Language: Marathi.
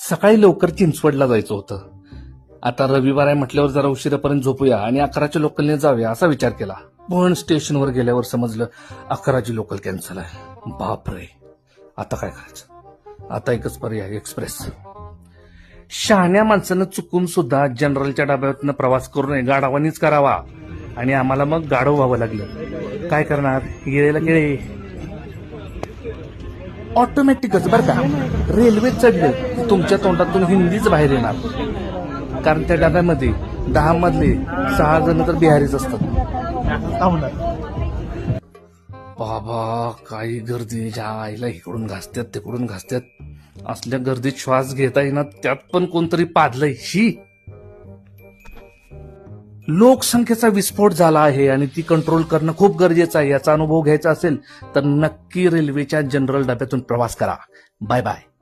सकाळी लवकर चिंचवडला जायचं होतं. आता रविवार आहे म्हटल्यावर जरा उशिरापर्यंत झोपूया आणि 11च्या लोकलने जाऊया असा विचार केला. पण स्टेशनवर गेल्यावर समजलं 11ची लोकल कॅन्सल आहे. बापरे, आता काय करायचं? आता एकच पर्याय, एक्सप्रेस. शहाण्या माणसानं चुकून सुद्धा जनरलच्या डब्यातनं प्रवास करू नये, गाढवानीच करावा. आणि आम्हाला मग गाढव व्हावं लागलं. काय करणार, गेलेला गेले. ऑटोमॅटिकच बरं का, रेल्वे चढले की तुमच्या तोंडातून हिंदीच बाहेर येणार. कारण त्या डब्यामध्ये 10 मधले 6 जण तर बिहारीच असतात. बाबा काही गर्दी, ज्या आईला इकडून घासत्यात तिकडून घासत्यात. असल्या गर्दीत श्वास घेता येईना, त्यात पण कोणतरी पाडलंय. शी. लोकसंख्येचा विस्फोट झाला आहे आणि ती कंट्रोल करणं खूप गरजेचं आहे. याचा अनुभव घ्यायचा असेल तर नक्की रेल्वेच्या जनरल डब्यातून प्रवास करा. Bye bye.